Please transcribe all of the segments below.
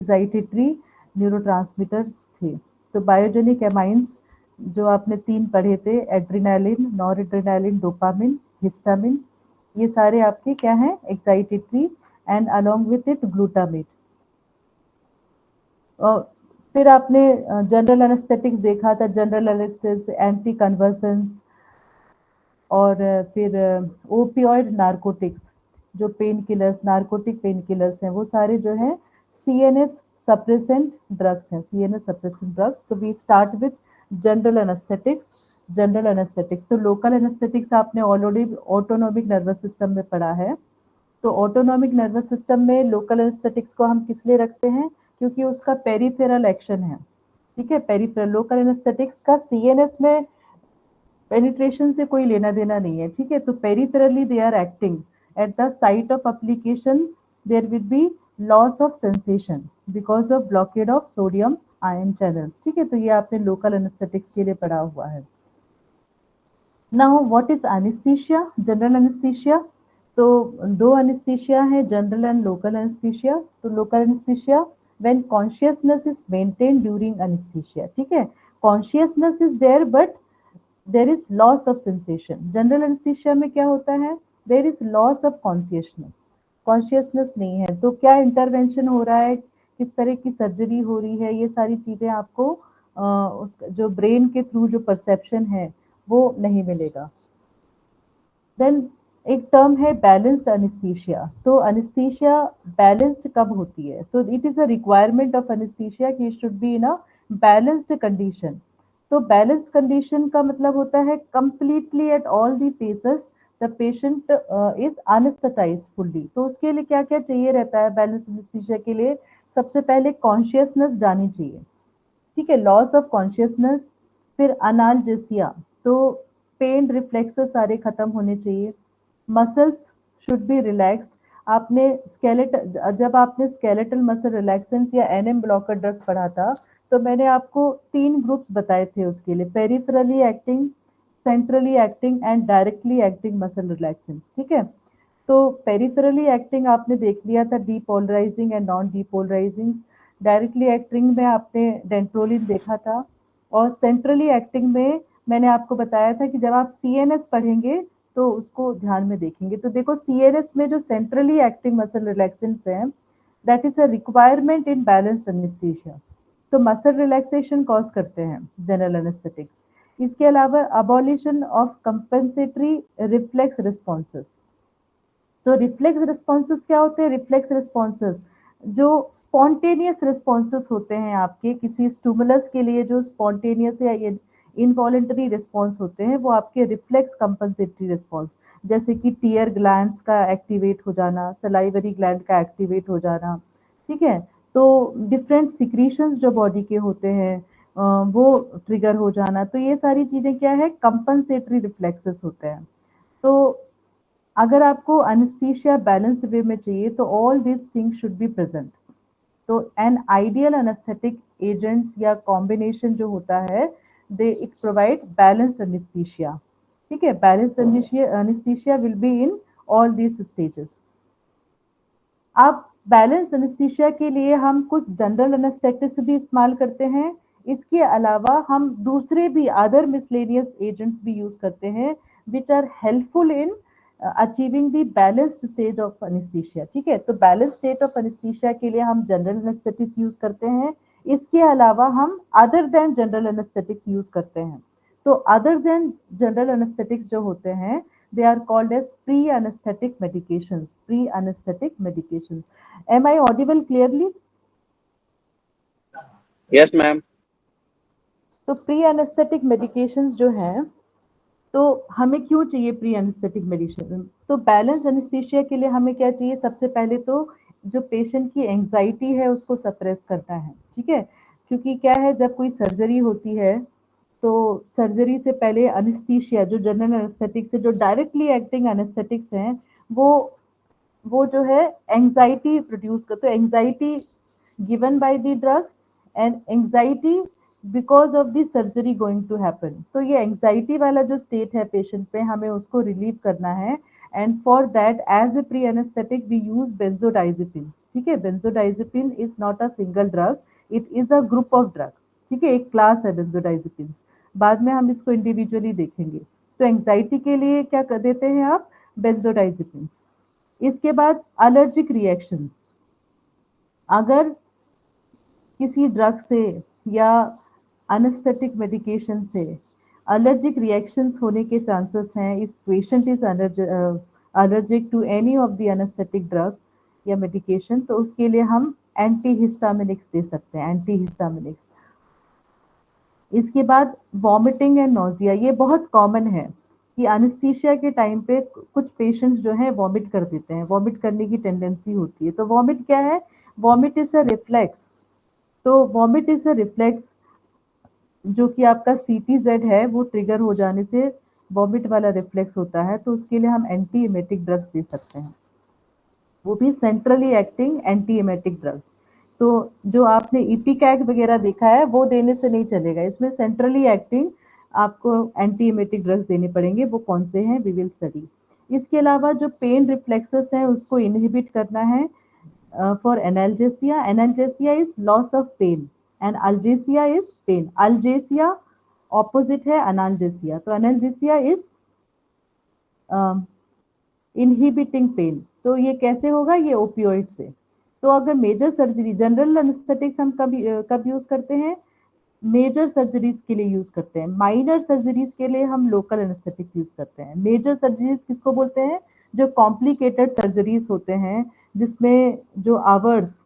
Excitatory neurotransmitters थे। तो biogenic amines जो आपने 3 पढ़े थे, एड्रेनालिन, नॉरएड्रेनालिन, डोपामिन, हिस्टामिन, ये सारे आपके क्या हैं? Excitatory and along with it glutamate. फिर आपने जनरल एनेस्थेटिक्स देखा था, जनरल एनेस्थेटिक्स, एंटी कन्वर्सेंट्स और फिर ओपियोइड नार्कोटिक्स, जो pain killers, narcotic pain killers हैं, वो सारे जो हैं सीएनएस सप्रेसेंट ड्रग्स हैं, सीएनएस सप्रेसेंट ड्रग्स। तो we start with general anaesthetics. General anaesthetics तो लोकल एनेस्थेटिक्स आपने ऑलरेडी ऑटोनॉमिक नर्वस सिस्टम में पढ़ा है। तो ऑटोनॉमिक नर्वस सिस्टम में लोकल एनेस्थेटिक्स को हम किस लिए रखते हैं? क्योंकि उसका पेरिफेरल एक्शन है। ठीक है, पेरिफेरल। लोकल एनेस्थेटिक्स का सीएनएस में पेनिट्रेशन से कोई लेना देना नहीं है। ठीक है, तो peripherally they are acting at the site of application, there will be loss of sensation because of blockade of sodium ion channels. ठीक है, तो ये आपने लोकल एनेस्थेटिक्स के लिए पढ़ा हुआ है। Now what is anaesthesia? General anaesthesia तो दो एनेस्थीसिया है, जनरल एंड लोकल एनेस्थीसिया। तो local anaesthesia when consciousness is maintain during anaesthesia. ठीक है, consciousness is there but there is loss of sensation. General anaesthesia में क्या होता है? There is loss of consciousness, consciousness नहीं है। तो क्या इंटरवेंशन हो रहा है, किस तरह की सर्जरी हो रही है, ये सारी चीजें आपको जो ब्रेन के थ्रू जो परसेप्शन है वो नहीं मिलेगा। देन एक टर्म है बैलेंस्ड एनेस्थीसिया। तो एनेस्थीसिया बैलेंस्ड कब होती है? तो it is a requirement of anaesthesia कि should be in a balanced condition. तो बैलेंस्ड कंडीशन का मतलब होता है completely at all the places the patient is anaesthetised fully. तो उसके लिए क्या क्या चाहिए रहता है बैलेंस्ड एनेस्थीसिया के लिए? सबसे पहले कॉन्शियसनेस जानी चाहिए। ठीक है, लॉस ऑफ कॉन्शियसनेस। फिर अनाल्जेसिया, तो पेन रिफ्लेक्सेस सारे खत्म होने चाहिए। Muscles should be relaxed. आपने जब आपने स्केलेटल मसल रिलैक्सेंस या एनएम ब्लॉकर ड्रग्स पढ़ा था, तो मैंने आपको 3 ग्रुप्स बताए थे उसके लिए, peripherally acting, centrally acting and directly acting muscle relaxants. ठीक है, तो पेरिफेरली एक्टिंग आपने देख लिया था, depolarising and non depolarizing. Directly acting में आपने डेंट्रोलिन देखा था। और सेंट्रली एक्टिंग में मैंने आपको बताया था कि जब आप सीएनएस पढ़ेंगे तो उसको ध्यान में देखेंगे। तो देखो, सीएनएस में जो सेंट्रली एक्टिंग मसल रिलैक्सेंट्स हैं, that is a requirement in balanced anaesthesia. तो मसल रिलैक्सेशन कॉज करते हैं जनरल एनेस्थेटिक्स। इसके अलावा abolition of compensatory reflex responses. तो रिफ्लेक्स रिस्पॉन्सेस क्या होते हैं? रिफ्लेक्स रिस्पॉन्सेस जो स्पॉन्टेनियस रिस्पॉन्सेस होते हैं आपके किसी स्टिमुलस के लिए, जो स्पॉन्टेनियस या इनवॉलेंटरी रिस्पॉन्स होते हैं, वो आपके रिफ्लेक्स कंपनसेटरी रिस्पॉन्स, जैसे कि टीयर ग्लैंड्स का एक्टिवेट हो जाना, सलाइवरी ग्लैंड का एक्टिवेट हो जाना। ठीक है, तो डिफरेंट सिक्रीशंस जो बॉडी के होते हैं वो ट्रिगर हो जाना। तो ये सारी चीजें क्या है? कंपनसेटरी रिफ्लेक्सेस होते हैं। तो अगर आपको एनेस्थीसिया बैलेंस्ड वे में चाहिए तो all this things should be present. तो एन आइडियल एनेस्थेटिक एजेंट्स या कॉम्बिनेशन जो होता है, दे इट प्रोवाइड बैलेंस्ड एनेस्थीसिया। ठीक है, balanced anaesthesia will be in all these stages. अब बैलेंस एनेस्थीसिया के लिए हम कुछ जनरल एनेस्थेटिक्स भी इस्तेमाल करते हैं। इसके अलावा हम दूसरे भी अदर मिसलेनियस एजेंट्स भी यूज करते हैं which are helpful in achieving the balance stage of anaesthesia. ठीक है, तो बैलेंस स्टेट ऑफ एनेस्थीसिया के लिए हम जनरल एनेस्थेटिक्स यूज करते हैं। इसके अलावा हम other than general anaesthetics use करते हैं। तो अदर देन जनरल एनेस्थेटिक्स जो होते हैं, they are called as pre-anesthetic medications. Pre-anesthetic medications. Am I audible clearly? Yes, ma'am. तो प्री एनेस्थेटिक मेडिकेशंस जो हैं, तो हमें क्यों चाहिए प्री एनेस्थेटिक मेडिसिन? तो बैलेंस एनेस्थीसिया के लिए हमें क्या चाहिए? सबसे पहले तो जो पेशेंट की एंजाइटी है उसको सप्रेस करना है। ठीक है, क्योंकि क्या है, जब कोई सर्जरी होती है तो सर्जरी से पहले एनेस्थीसिया जो जनरल एनेस्थेटिक्स से जो डायरेक्टली एक्टिंग एनेस्थेटिक्स हैं, वो वो जो है एंजाइटी प्रोड्यूस करते, तो anxiety given by the drug and anxiety because of the surgery going to happen. तो ये एंजाइटी वाला जो स्टेट है पेशेंट पे, हमें उसको रिलीव करना है। And for that as a pre anaesthetic we use benzodiazepine. ठीक है, benzodiazepine is not a single drug, it is a group of drug. ठीक है, एक क्लास है बेंजोडाइजेपिन, बाद में हम इसको इंडिविजुअली देखेंगे। तो एंजाइटी के लिए क्या कर देते हैं आप, बेंजोडाइजेपिन। इसके बाद एलर्जिक रिएक्शंस, अगर किसी ड्रग से या एनेस्थेटिक मेडिकेशन से एलर्जिक रिएक्शंस होने के चांसेस हैं, if patient is allergic to any of the anesthetic drug या मेडिकेशन, तो उसके लिए हम एंटीहिस्टामिनिक्स दे सकते हैं, एंटीहिस्टामिनिक्स। इसके बाद वॉमिटिंग एंड नोजिया, ये बहुत कॉमन है कि एनेस्थीसिया के टाइम पे कुछ पेशेंट्स जो है वॉमिट कर देते हैं, वॉमिट करने की टेंडेंसी होती है। तो वॉमिट क्या है, वॉमिट इज अ रिफ्लेक्स। तो वॉमिट इज अ रिफ्लेक्स, जो कि आपका सीटीजेड है वो ट्रिगर हो जाने से वॉमिट वाला रिफ्लेक्स होता है, तो उसके लिए हम एंटी एमेटिक ड्रग्स दे सकते हैं, वो भी centrally acting anti emetic drugs. तो जो आपने इपिकैक वगैरह देखा है वो देने से नहीं चलेगा, इसमें सेंट्रली एक्टिंग आपको एंटी एमेटिक ड्रग्स देने पड़ेंगे। वो कौन से हैं, वी विल स्टडी। इसके अलावा जो पेन रिफ्लेक्सेस हैं उसको इनहिबिट करना है for analgesia. Analgesia is loss of pain and algesia is pain. Algesia opposite है अनाल्जेसिया, तो एनाल्जेसिया इज इनहिबिटिंग पेन। तो ये कैसे होगा, ये ओपियोइड से। तो अगर मेजर सर्जरी, जनरल एनेस्थेटिक्स हम कब यूज करते हैं, मेजर सर्जरीज के लिए यूज करते हैं। माइनर सर्जरीज के लिए हम लोकल एनेस्थेटिक्स यूज करते हैं। मेजर सर्जरीज किसको बोलते हैं, जो कॉम्प्लिकेटेड सर्जरीज होते हैं, जिसमें जो आवर्स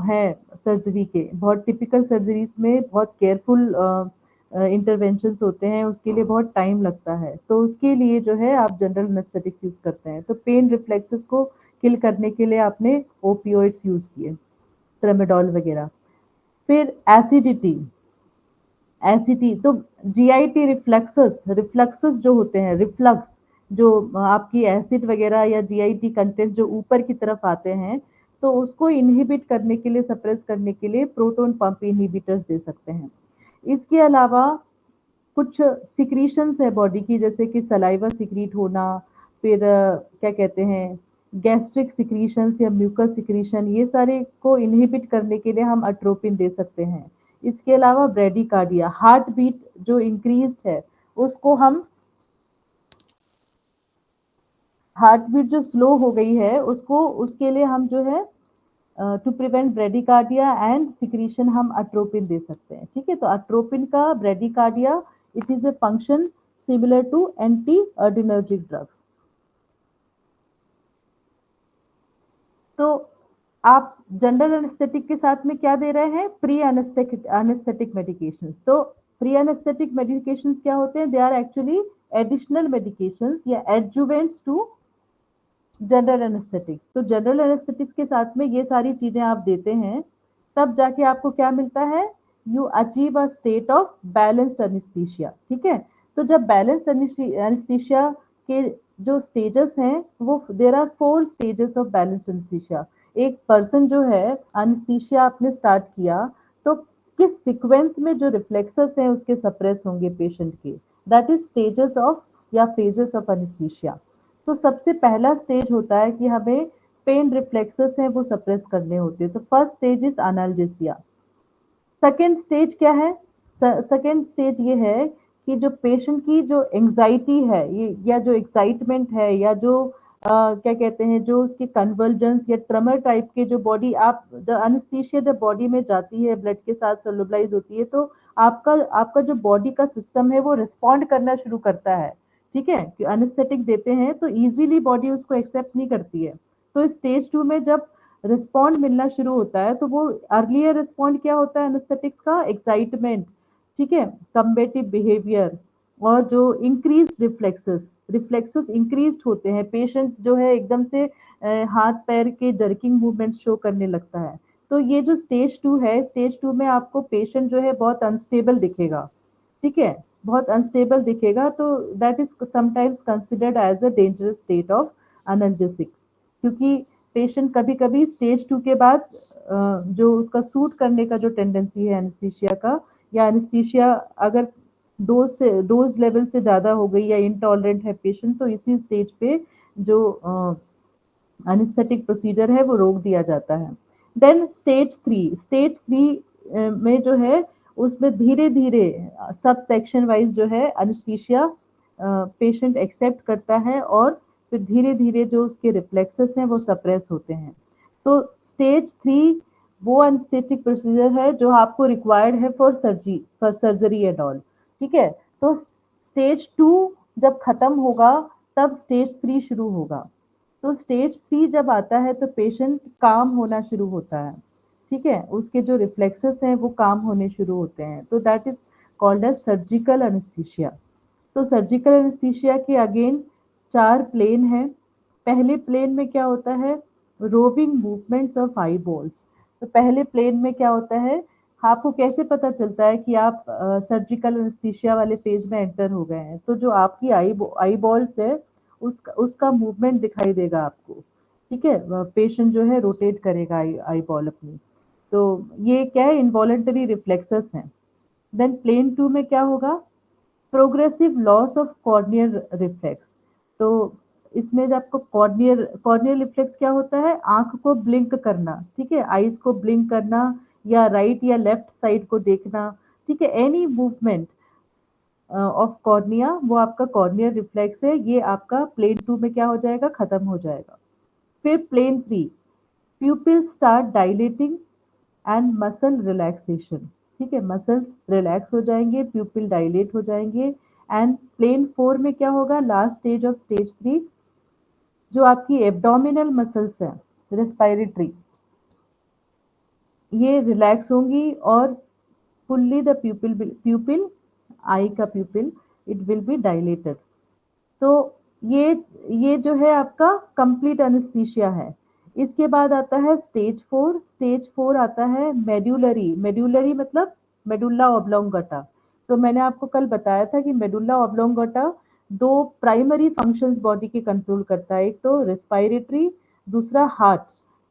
है सर्जरी के, बहुत टिपिकल सर्जरीज में बहुत केयरफुल इंटरवेंशंस होते हैं, उसके लिए बहुत टाइम लगता है, तो उसके लिए जो है आप जनरल एनेस्थेटिक्स यूज करते हैं। तो पेन रिफ्लेक्सेस को किल करने के लिए आपने ओपियोइड्स यूज किए, ट्रेमेडोल वगैरह। फिर एसिडिटी, एसिडी तो जीआईटी रिफ्लेक्सेस, रिफ्लेक्सेस जो होते हैं, रिफ्लक्स जो आपकी एसिड वगैरह या जीआईटी कंटेंट जो ऊपर की तरफ आते हैं, तो उसको इनहिबिट करने के लिए, सप्रेस करने के लिए प्रोटॉन पंप इनहिबिटर्स दे सकते हैं। इसके अलावा कुछ सिक्रीशंस है बॉडी की, जैसे कि सलाइवा सिक्रीट होना, फिर क्या कहते हैं गैस्ट्रिक सिक्रीशंस या म्यूकस सिक्रीशन, ये सारे को इनहिबिट करने के लिए हम अट्रोपिन दे सकते हैं। इसके अलावा ब्रेडिकार्डिया, हार्ट बीट जो इंक्रीज्ड है उसको हम, हार्ट बीट जो स्लो हो गई है उसको, उसके लिए हम जो है to prevent bradycardia and secretion हम अट्रोपिन दे सकते हैं। ठीक है, तो अट्रोपिन का bradycardia, it is a function similar to anti adrenergic drugs. तो आप जनरल एनेस्थेटिक के साथ में क्या दे रहे हैं, प्री एनेस्थेटिक मेडिकेशंस। तो प्री एनेस्थेटिक मेडिकेशंस क्या होते हैं, they are actually additional medications या एडजुवेंट्स टू जनरल एनेस्थेटिक्स। तो जनरल एनेस्थेटिक्स के साथ में ये सारी चीजें आप देते हैं, तब जाके आपको क्या मिलता है, you achieve a state of balanced anaesthesia. ठीक है, तो जब बैलेंस्ड एनेस्थीसिया के जो स्टेजेस हैं, वो there are 4 stages of balanced anaesthesia. एक पर्सन जो है एनेस्थीसिया आपने स्टार्ट किया, तो किस सीक्वेंस में जो रिफ्लेक्सेस हैं उसके सप्रेस होंगे पेशेंट के, दैट इज स्टेजेस ऑफ या फेजेस ऑफ एनेस्थीसिया। तो सबसे पहला स्टेज होता है कि हमें पेन रिफ्लेक्सेस हैं वो सप्रेस करने होते हैं, तो first stage is analgesia. Second stage क्या है, सेकेंड स्टेज ये है कि जो पेशेंट की जो एंजाइटी है, ये या जो एक्साइटमेंट है, या जो क्या कहते हैं, जो उसकी कन्वर्जेंस या ट्रमर टाइप के जो बॉडी, आप एनेस्थीसिया जब बॉडी में जाती है ब्लड के साथ सोलुबलाइज होती है, तो आपका आपका जो बॉडी का सिस्टम है वो रिस्पॉन्ड करना शुरू करता है। ठीक है, कि एनेस्थेटिक देते हैं तो इजीली बॉडी उसको एक्सेप्ट नहीं करती है। तो स्टेज 2 में जब रिस्पॉन्ड मिलना शुरू होता है, तो वो अर्लियर रिस्पॉन्ड क्या होता है एनेस्थेटिक्स का, एक्साइटमेंट, ठीक है, कम्बेटिव बिहेवियर, और जो इंक्रीज रिफ्लेक्सेस, रिफ्लेक्सेस इंक्रीज होते हैं, पेशेंट जो है एकदम से हाथ पैर के जर्किंग मूवमेंट शो करने लगता है। तो ये जो स्टेज 2 है, स्टेज 2 में आपको पेशेंट जो है बहुत अनस्टेबल दिखेगा। ठीक है, बहुत अनस्टेबल दिखेगा, तो that is sometimes considered as a dangerous state of analgesic, क्योंकि पेशेंट कभी कभी स्टेज 2 के बाद जो उसका सूट करने का जो टेंडेंसी है एनेस्थीसिया का, या एनेस्थीसिया अगर डोज लेवल से ज़्यादा हो गई या इनटॉलरेंट है पेशेंट, तो इसी स्टेज पे जो एनेस्थेटिक प्रोसीजर है वो रोक दिया जाता है। देन स्टेज 3 में जो है उसमें धीरे-धीरे सब सेक्शन वाइज़ जो है एनेस्थीसिया पेशेंट एक्सेप्ट करता है और फिर धीरे-धीरे जो उसके रिफ्लेक्सेस हैं वो सप्रेस होते हैं। तो स्टेज 3 वो एनेस्थेटिक प्रोसीजर है जो आपको रिक्वायर्ड है फॉर सर्जरी एंड ऑल, ठीक है? तो स्टेज 2 जब खत्म होगा तब स्टेज 3 शुरू होगा। तो स्टेज 3 जब आता है तो पेशेंट काम होना शुरू होता है, ठीक है? उसके जो रिफ्लेक्सेस हैं वो काम होने शुरू होते हैं। तो that is called as surgical anaesthesia. तो सर्जिकल एनेस्थीसिया के अगेन 4 प्लेन हैं। पहले प्लेन में क्या होता है? Roving movements of eye balls. तो पहले प्लेन में क्या होता है? आपको कैसे पता चलता है कि आप सर्जिकल एनेस्थीसिया वाले फेज में एंटर हो गए हैं? तो जो आपकी आई बॉल्स है उसका उसका मूवमेंट दिखाई देगा आपको, ठीक है? पेशेंट जो है रोटेट करेगा आई बॉल अपनी। तो ये क्या है? इनवॉलंटरी रिफ्लेक्सेस हैं। देन प्लेन 2 में क्या होगा? Progressive loss of corneal reflex. तो इसमें जब आपको कॉर्नियल रिफ्लेक्स क्या होता है? आंख को ब्लिंक करना, ठीक है? आईज को ब्लिंक करना या राइट या लेफ्ट साइड को देखना, ठीक है? एनी मूवमेंट ऑफ कॉर्निया वो आपका कॉर्नियल रिफ्लेक्स है। ये आपका प्लेन 2 में क्या हो जाएगा? खत्म हो जाएगा। फिर plane 3 pupil start dilating and muscle relaxation, ठीक है? मसल्स रिलैक्स हो जाएंगे, प्यूपिल डायलेट हो जाएंगे। एंड प्लेन 4 में क्या होगा? लास्ट स्टेज ऑफ स्टेज 3 जो आपकी एब्डोमिनल मसल्स हैं, रेस्पिरेटरी, ये रिलैक्स होंगी और फुल्ली द प्यूपिल आई का प्यूपिल इट विल बी डायलेटेड। तो ये ये जो है आपका कंप्लीट एनेस्थीसिया है। इसके बाद आता है स्टेज 4 आता है मेडुलरी मतलब मेडुल्ला ऑब्लोंगेटा। तो मैंने आपको कल बताया था कि मेडुल्ला ऑब्लोंगेटा दो प्राइमरी फंक्शंस बॉडी के कंट्रोल करता है, एक तो रेस्पिरेटरी, दूसरा हार्ट,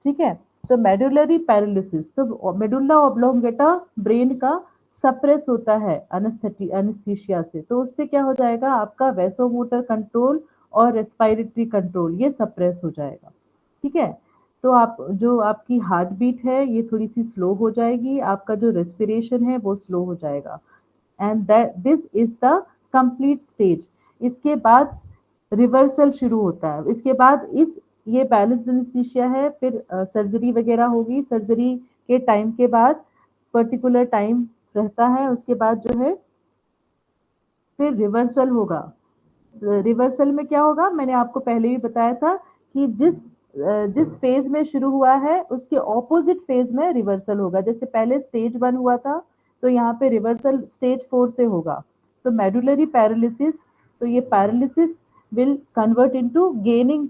ठीक है? तो मेडुलरी पैरालिसिस, तो मेडुल्ला ऑब्लोंगेटा ब्रेन का सप्रेस होता है एनेस्थीसिया से, तो उससे क्या हो जाएगा? आपका वैसोमोटर कंट्रोल और रेस्पिरेटरी कंट्रोल ये सप्रेस हो जाएगा, ठीक है? तो आप जो आपकी हार्ट बीट है ये थोड़ी सी स्लो हो जाएगी, आपका जो रेस्पिरेशन है वो स्लो हो जाएगा। And this is the complete stage. इसके बाद रिवर्सल शुरू होता है। इसके बाद इस ये बैलेंस एनेस्थीसिया है, फिर सर्जरी वगैरह होगी। सर्जरी के टाइम के बाद पर्टिकुलर टाइम रहता है, उसके बाद जो है फिर रिवर्सल होगा। रिवर्सल में क्या होगा? मैंने आपको पहले भी बताया था कि जिस फेज में शुरू हुआ है उसके ऑपोजिट फेज में रिवर्सल होगा। जैसे पहले स्टेज 1 हुआ था तो यहाँ पे रिवर्सल स्टेज 4 से होगा। तो मेडुलरी पैरालिसिस, तो ये paralysis will convert into gaining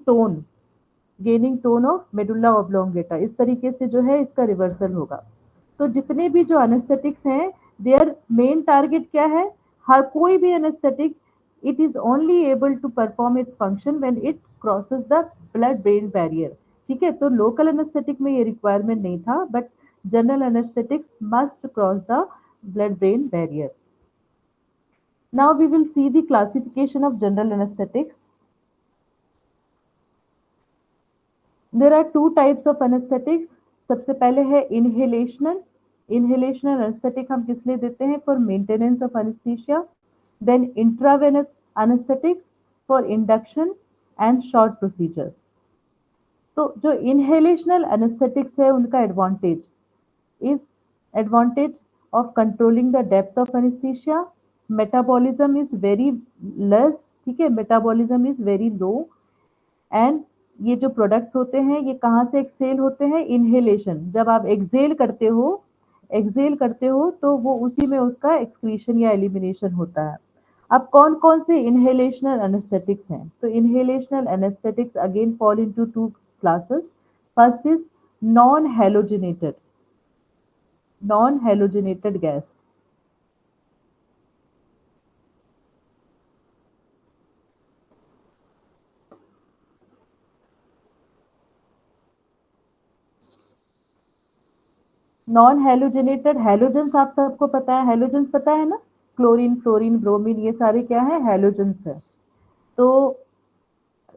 tone of medulla oblongata. इस तरीके से जो है इसका रिवर्सल होगा। तो जितने भी जो एनेस्थेटिक्स हैं देयर मेन टारगेट क्या है? हर कोई भी anaesthetic it is only able to perform its function when it crosses the blood brain barrier, ठीक है? तो लोकल एनेस्थेटिक में ये रिक्वायरमेंट नहीं था, but general anaesthetics must cross the blood brain barrier. Now we will see the classification of general anesthetics. There are two types of anesthetics. सबसे पहले है इनहेलेशनल एनेस्थेटिक हम किस लिए देते हैं? For maintenance of anaesthesia. Then intravenous anaesthetics for induction and short procedures. तो जो इनहेलेशनल एनेस्थेटिक्स है उनका advantage of controlling the depth of anesthesia, metabolism is very less, ठीक है? metabolism is very low and ये जो प्रोडक्ट्स होते हैं ये कहाँ से एक्सेल होते हैं? इनहेलेशन। जब आप एक्सेल करते हो तो वो उसी में उसका एक्सक्रीशन या एलिमिनेशन होता है। अब कौन कौन से इनहेलेशनल एनेस्थेटिक्स हैं? तो inhalational anaesthetics again fall into two classes. First is non halogenated gas. Non halogenated, halogens आप सबको पता है, हेलोजेंस पता है ना? क्लोरीन, फ्लोरीन, ब्रोमीन, ये सारे क्या है? हेलोजेंस है। तो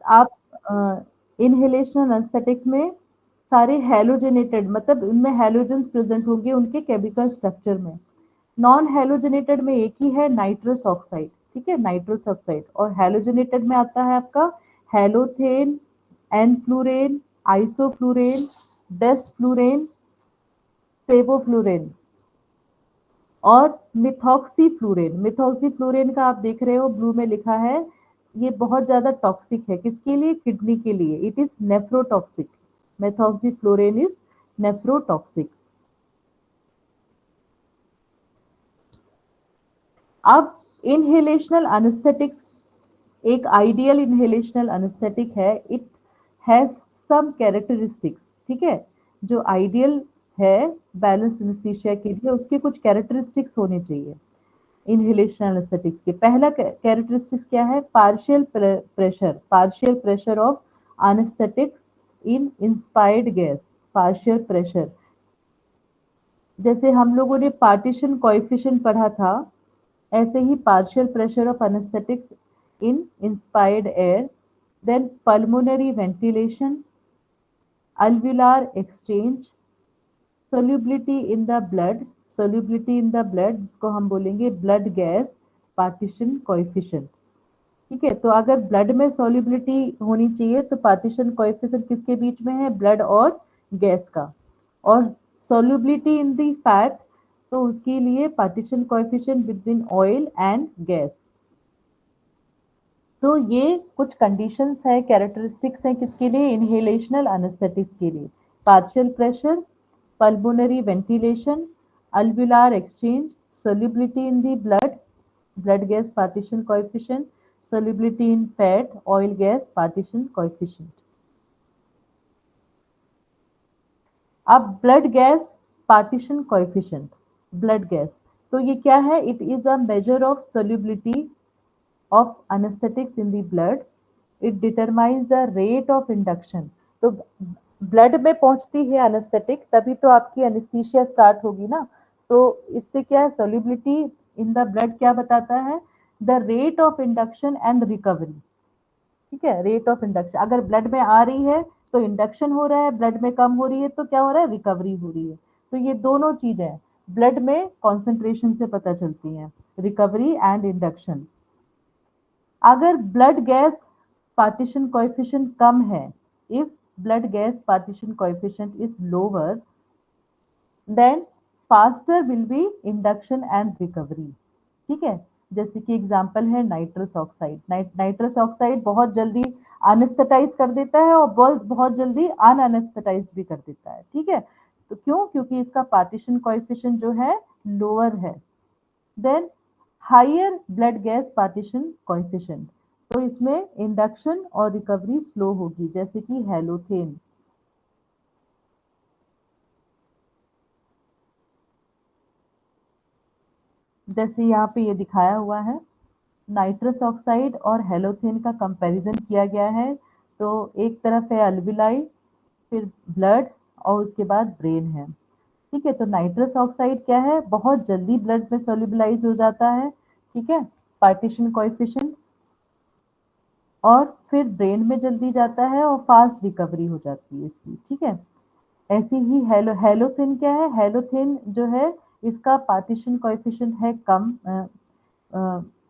आप इनहेलेशनल एनेस्थेटिक्स में सारे हैलोजेनेटेड, मतलब इनमें हैलोजेंस प्रेजेंट होंगे उनके केमिकल स्ट्रक्चर में। नॉन हैलोजेनेटेड में एक ही है, नाइट्रस ऑक्साइड, ठीक है, नाइट्रस ऑक्साइड। और हैलोजेनेटेड में आता है आपका हैलोथेन, एनफ्लूरेन, आइसोफ्लूरेन, डेसफ्लूरेन, सेवोफ्लूरेन और मिथॉक्सीफ्लूरेन। मिथॉक्सीफ्लूरेन का आप देख रहे हो ब्लू में लिखा है, ये बहुत ज्यादा टॉक्सिक है। किसके लिए? किडनी के लिए। It is nephrotoxic. Methoxyflurane is nephrotoxic. अब इनहेलेशनल एनेस्थेटिक्स, एक आइडियल इनहेलेशनल एनेस्थेटिक है, इट हैज सम कैरेक्टरिस्टिक्स, ठीक है। जो आइडियल है बैलेंस एनेस्थीसिया के लिए, उसके कुछ कैरेक्टरिस्टिक्स होने चाहिए इनहेलेशनल एनेस्थेटिक्स के। पहला कैरेक्टरिस्टिक्स क्या है? Partial pressure of anaesthetics in inspired gas. Partial pressure, जैसे हम लोगों ने पार्टीशन कोएफिशिएंट पढ़ा था, ऐसे ही partial pressure of anaesthetics in inspired air, then pulmonary ventilation, alveolar exchange, solubility in the blood, solubility in the blood जिसको हम बोलेंगे ब्लड गैस पार्टीशन कोएफिशिएंट, ठीक है। तो अगर ब्लड में सॉल्युबिलिटी होनी चाहिए तो पार्टीशन कोएफिशिएंट किसके बीच में है? ब्लड और गैस का। और सॉल्युबिलिटी इन दी फैट, तो उसके लिए partition coefficient between oil and gas. तो ये कुछ कंडीशंस है, कैरेक्टरिस्टिक्स हैं किसके लिए? इनहेलेशनल एनेस्थेटिक्स के लिए। Partial pressure, pulmonary ventilation, alveolar exchange, solubility in the blood, blood gas partition coefficient, solubility in fat, oil gas partition coefficient. अब blood gas partition coefficient, blood gas, तो ये क्या है? It is a measure of solubility of anesthetics in the blood. It determines the rate of induction. तो blood में पहुंचती है anaesthetic, तभी तो आपकी एनेस्थीसिया स्टार्ट होगी ना। तो इससे क्या है? सोल्युबिलिटी इन द ब्लड क्या बताता है? The rate of induction and recovery, ठीक है। रेट ऑफ इंडक्शन, अगर ब्लड में आ रही है तो इंडक्शन हो रहा है, ब्लड में कम हो रही है तो क्या हो रहा है? रिकवरी हो रही है। तो ये दोनों चीजें ब्लड में कॉन्सेंट्रेशन से पता चलती हैं, रिकवरी एंड इंडक्शन। अगर ब्लड गैस पार्टीशन कोएफिशिएंट कम है, if blood gas partition coefficient is lower, then faster will be induction and recovery, ठीक है। जैसे कि एग्जांपल है नाइट्रस ऑक्साइड। नाइट्रस ऑक्साइड बहुत जल्दी अनेस्थेटाइज कर देता है और बहुत जल्दी अनएनेस्थेटाइज भी कर देता है, ठीक है। तो क्यों? क्योंकि इसका पार्टीशन कोएफिशिएंट जो है लोअर है। Then higher blood gas partition coefficient, तो इसमें इंडक्शन और रिकवरी स्लो होगी, जैसे कि हेलोथेन। जैसे यहाँ पे ये दिखाया हुआ है, नाइट्रस ऑक्साइड और हेलोथेन का कंपैरिजन किया गया है। तो एक तरफ है अल्विलाई, फिर ब्लड और उसके बाद ब्रेन है, ठीक है। तो नाइट्रस ऑक्साइड क्या है? बहुत जल्दी ब्लड में सोल्यूबलाइज हो जाता है, ठीक है, पार्टीशन कोएफिशिएंट, और फिर ब्रेन में जल्दी जाता है और फास्ट रिकवरी हो जाती है इसकी, ठीक है। ऐसे ही हेलोथेन क्या है? हेलोथेन जो है इसका पार्टीशन कोएफिशिएंट है कम,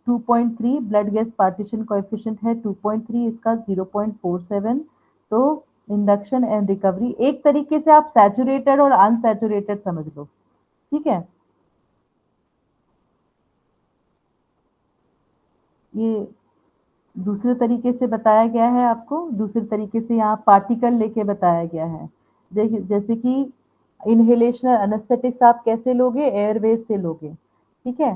2.3, ब्लड गैस पार्टीशन कोएफिशिएंट है 2.3, इसका 0.47। तो इंडक्शन एंड रिकवरी एक तरीके से आप सैचुरेटेड और अनसैचुरेटेड समझ लो, ठीक है। ये दूसरे तरीके से बताया गया है आपको, दूसरे तरीके से यहाँ पार्टिकल लेके बताया गया है। जैसे कि इनहेलेशनल एनेस्थेटिक्स आप कैसे लोगे? एयरवेज से लोगे, ठीक है।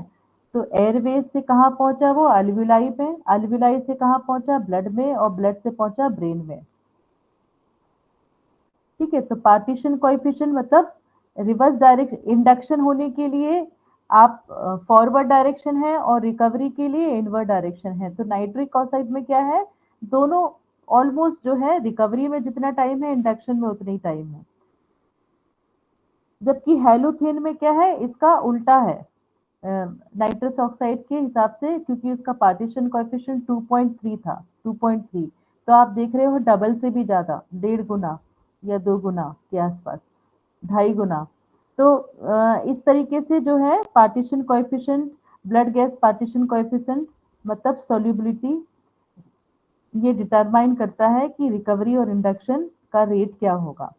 तो एयरवेज से कहाँ पहुंचा वो? अल्विलाई में, अल्विलाई से कहाँ पहुंचा? ब्लड में, और ब्लड से पहुंचा ब्रेन में, ठीक है। तो पार्टीशन कोएफिशिएंट मतलब रिवर्स डायरेक्शन, इंडक्शन होने के लिए आप फॉरवर्ड डायरेक्शन है और रिकवरी के लिए इनवर्ड डायरेक्शन है। तो नाइट्रिक ऑक्साइड में क्या है? दोनों ऑलमोस्ट जो है, रिकवरी में जितना टाइम है इंडक्शन में उतना ही टाइम है। जबकि हेलोथेन में क्या है? इसका उल्टा है नाइट्रस ऑक्साइड के हिसाब से, क्योंकि उसका पार्टीशन कोएफिशिएंट 2.3 था, 2.3, तो आप देख रहे हो डबल से भी ज्यादा, 1.5 गुना या 2 गुना के आसपास, 2.5 गुना। तो इस तरीके से जो है partition coefficient, blood gas partition coefficient मतलब सॉल्युबिलिटी, ये डिटरमाइन करता है कि रिकवरी और इंडक्शन का रेट क्या होगा।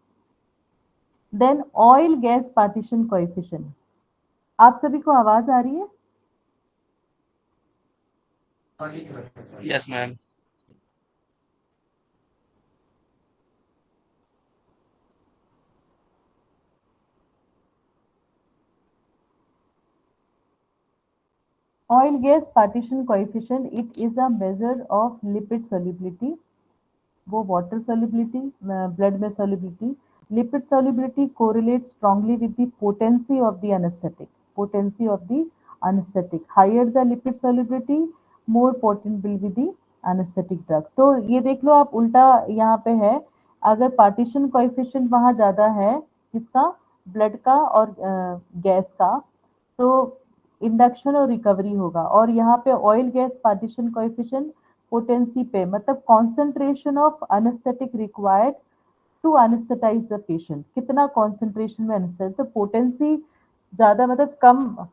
Then oil gas partition coefficient, आप सभी को आवाज आ रही है? Yes, ma'am. Oil gas partition coefficient, it is a measure of lipid solubility, वो वाटर solubility, blood में solubility, lipid solubility correlates strongly with the potency of the anesthetic, potency of the anesthetic, higher the lipid solubility, more potent will be the anesthetic drug। तो ये देख लो आप, उल्टा यहाँ पे है, अगर partition coefficient वहाँ ज्यादा है किसका, ब्लड का और गैस का, तो इंडक्शन और रिकवरी होगा। और यहाँ पे oil gas partition coefficient potency पे, मतलब concentration of anaesthetic required to anaesthetise the patient, कितना कॉन्सेंट्रेशन में अनेस्थेटिक, तो पोटेंसी ज्यादा मतलब कम,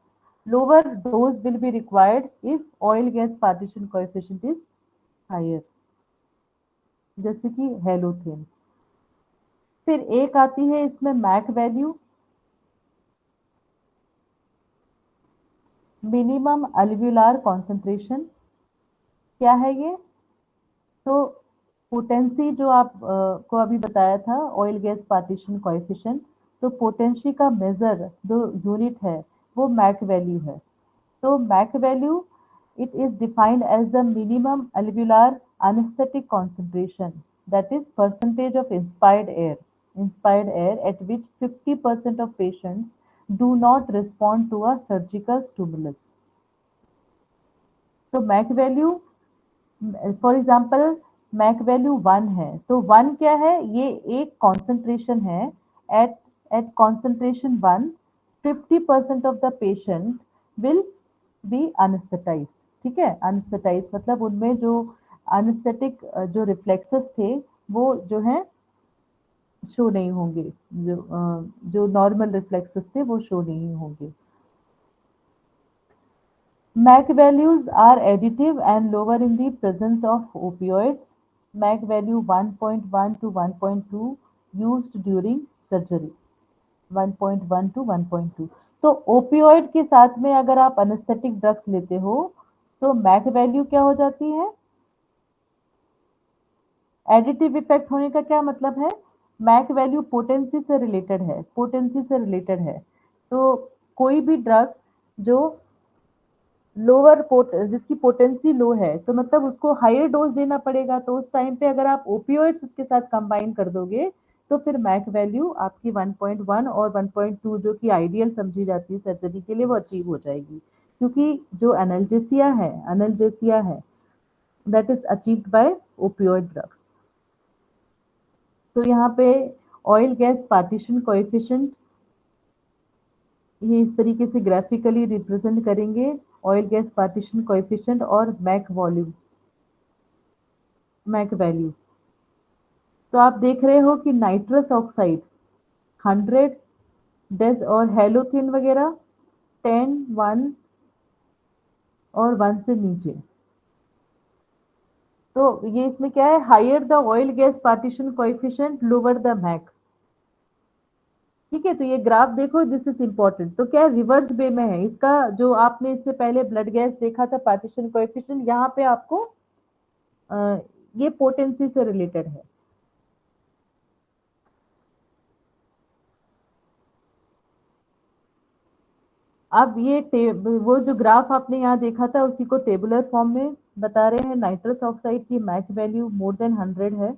lower dose will be required if oil gas partition coefficient is higher, जैसे कि हेलोथेन। फिर एक आती है इसमें MAC value, minimum alveolar concentration, क्या है ये, तो पोटेंसी जो आप को अभी बताया था ऑयल गैस पार्टीशन कोएफिशिएंट, तो पोटेंसी का मेजर जो यूनिट है वो मैक वैल्यू है। तो MAC value, it is defined as the minimum alveolar anesthetic concentration, that is percentage of inspired air at which 50% of patients do not respond to a surgical stimulus। तो MAC value, for example MAC value 1 है, तो 1 क्या है, ये एक concentration है, at at concentration 1 50% of the patient will be anaesthetised. ठीक है, अनेस्थेटाइज मतलब उनमें जो अनेस्थेटिक जो रिफ्लेक्सेस थे वो जो है शो नहीं होंगे, जो नॉर्मल रिफ्लेक्सेस थे वो शो नहीं होंगे। MAC values are additive and lower in the presence of opioids. MAC value 1.1 to 1.2 used during surgery, 1.1 to 1.2। तो ओपियोइड के साथ में अगर आप अनेस्थेटिक ड्रग्स लेते हो तो मैक वैल्यू क्या हो जाती है, एडिटिव इफेक्ट होने का क्या मतलब है, मैक वैल्यू पोटेंसी से रिलेटेड है, पोटेंसी से रिलेटेड है। तो कोई भी ड्रग जो लोअर जिसकी पोटेंसी लो है, तो मतलब उसको हायर डोज देना पड़ेगा, तो उस टाइम पे अगर आप ओपियोइड्स उसके साथ कंबाइन कर दोगे तो फिर मैक वैल्यू आपकी 1.1 और 1.2 जो कि आइडियल समझी जाती है सर्जरी के लिए वो अचीव हो जाएगी, क्योंकि जो एनाल्जेसिया है that is achieved by opioid drugs. तो यहाँ पे ऑयल गैस पार्टीशन कोएफिशिएंट ये इस तरीके से ग्राफिकली रिप्रेजेंट करेंगे, ऑयल गैस पार्टीशन कोएफिशिएंट और मैक वैल्यू। तो आप देख रहे हो कि नाइट्रस ऑक्साइड 100 डेज और हेलोथिन वगैरह 10, 1 और 1 से नीचे। तो ये इसमें क्या है, higher the oil gas partition coefficient lower the MAC. ठीक है, तो ये ग्राफ देखो, दिस इज इंपॉर्टेंट। तो क्या रिवर्स वे में है इसका, जो आपने इससे पहले ब्लड गैस देखा था पार्टीशन कोएफिशिएंट, यहाँ पे आपको ये पोटेंसी से रिलेटेड है। अब ये वो जो ग्राफ आपने यहाँ देखा था उसी को टेबुलर फॉर्म में बता रहे हैं। नाइट्रस ऑक्साइड की मैक वैल्यू मोर देन 100 है,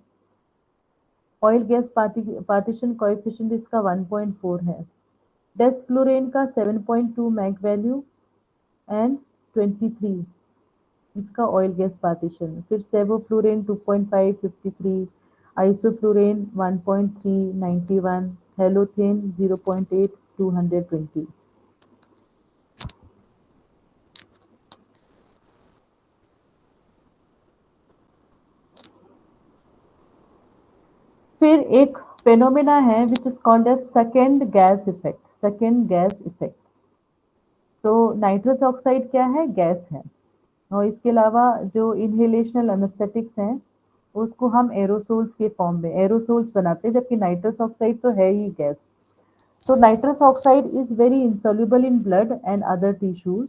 ऑयल गैस पार्टीशन कोएफिशिएंट इसका 1.4 है, डेस्फ्लोरेन का 7.2 मैक वैल्यू एंड 23 इसका ऑयल गैस पार्टीशन, फिर सेवोफ्लोरेन 2.5 53, आइसोफ्लोरेन 1.3 91, हेलोथेन 0.8 220। फिर एक फेनोमेना है which is called as second gas effect, second gas effect. तो नाइट्रस ऑक्साइड क्या है? गैस है। और इसके अलावा जो इनहेलेशनल एनेस्थेटिक्स हैं उसको हम एरोसोल्स के फॉर्म में एरोसोल्स बनाते हैं, जबकि नाइट्रस ऑक्साइड तो है ही gas. So nitrous oxide is very insoluble in blood and other tissues,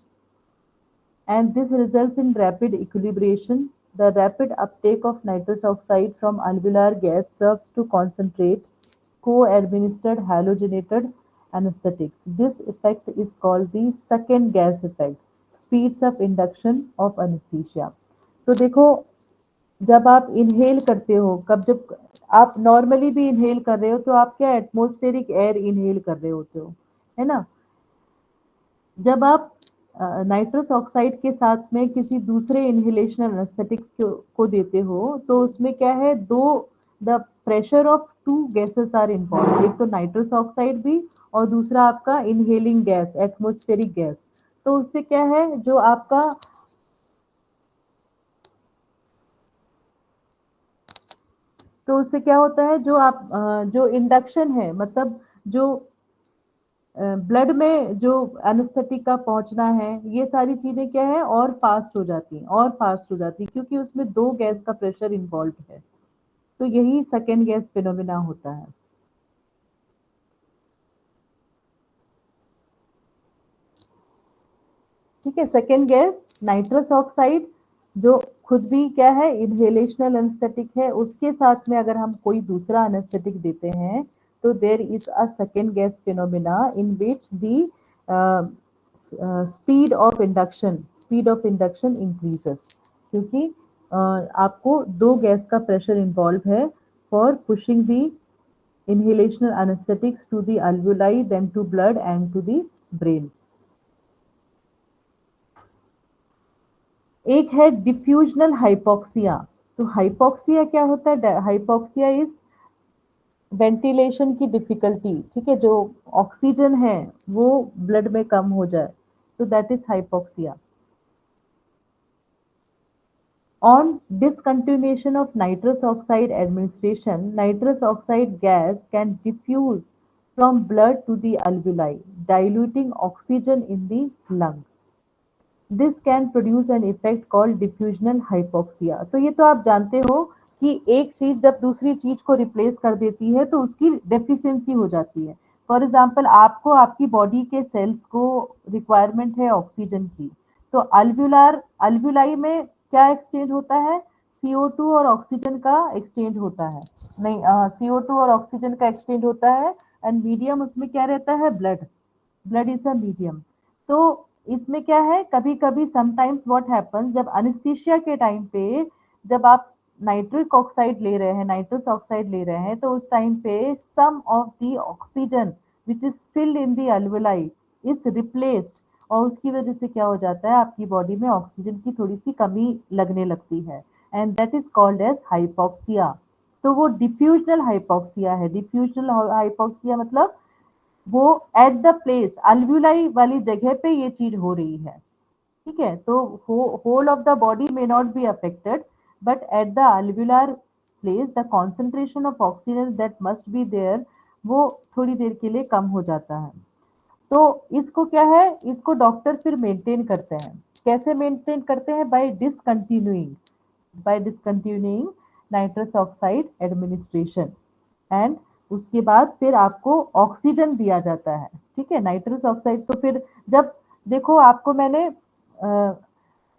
and this results in rapid equilibration. The rapid uptake of nitrous oxide from alveolar gas serves to concentrate co-administered halogenated anesthetics. This effect is called the second gas effect, speeds up induction of anesthesia. तो देखो, जब आप inhale करते हो, जब आप normally भी inhale कर रहे हो तो आप क्या एटमॉस्फेरिक एयर इनहेल कर रहे होते हो, है ना। जब आप नाइट्रस ऑक्साइड के साथ में किसी दूसरे इनहेलेशनल एनेस्थेटिक्स को देते हो तो उसमें क्या है, दो the pressure of two gases are involve, एक तो नाइट्रस ऑक्साइड भी और दूसरा आपका इनहेलिंग गैस, एटमॉस्फेरिक गैस। तो उससे क्या है, जो आपका तो उससे क्या होता है, जो आप जो इंडक्शन है, मतलब जो ब्लड में जो एनेस्थेटिक का पहुंचना है, ये सारी चीजें क्या है, और फास्ट हो जाती हैं, और फास्ट हो जाती है, क्योंकि उसमें दो गैस का प्रेशर इन्वॉल्व है। तो यही सेकेंड गैस फिनोमिना होता है। ठीक है, सेकेंड गैस नाइट्रस ऑक्साइड जो खुद भी क्या है, इनहेलेशनल एनेस्थेटिक है, उसके साथ में अगर हम कोई दूसरा एनेस्थेटिक देते हैं तो there is a second gas phenomena in which the speed of induction increases, क्योंकि आपको दो गैस का प्रेशर इन्वॉल्व है for pushing the inhalational anesthetics to the alveoli, then to blood and to the brain. एक है diffusional hypoxia. तो hypoxia क्या होता है? हाइपोक्सिया इज वेंटिलेशन की डिफिकल्टी, ठीक है, जो ऑक्सीजन है वो ब्लड में कम हो जाए, तो that is hypoxia. On discontinuation of nitrous oxide administration, nitrous oxide gas can diffuse from blood to the alveoli, diluting oxygen in the lung. This can produce an effect called diffusional hypoxia. तो ये तो आप जानते हो कि एक चीज जब दूसरी चीज को रिप्लेस कर देती है तो उसकी डेफिशिएंसी हो जाती है। फॉर एग्जांपल, आपको आपकी बॉडी के सेल्स को रिक्वायरमेंट है ऑक्सीजन की, तो अल्व्यूलाई में क्या एक्सचेंज होता है? CO2 और ऑक्सीजन का एक्सचेंज होता है। नहीं, CO2 और ऑक्सीजन का एक्सचेंज होता है, एंड मीडियम उसमें क्या रहता है? Blood. Blood is a medium. तो इसमें क्या है, कभी कभी समटाइम्स व्हाट हैपन, जब अनेस्थीसिया के टाइम पे जब आप नाइट्रिक ऑक्साइड ले रहे हैं, नाइट्रस ऑक्साइड ले रहे हैं, तो उस टाइम पे some of the oxygen which is filled in the alveoli is replaced, और उसकी वजह से क्या हो जाता है, आपकी बॉडी में ऑक्सीजन की थोड़ी सी कमी लगने लगती है, and that is called as hypoxia. तो वो डिफ्यूजनल हाइपोक्सिया है। डिफ्यूजनल हाइपोक्सिया मतलब वो एट द प्लेस, अल्व्यूलाई वाली जगह पे ये चीज हो रही है। ठीक है, तो whole of the body may not be affected, but at the alveolar place the concentration of oxygen that must be there, वो थोड़ी देर के लिए कम हो जाता है। तो इसको क्या है, इसको डॉक्टर फिर मेंटेन करते हैं। कैसे मेंटेन करते हैं? By discontinuing nitrous oxide administration, and उसके बाद फिर आपको ऑक्सीजन दिया जाता है। ठीक है, नाइट्रस ऑक्साइड तो फिर जब देखो, आपको मैंने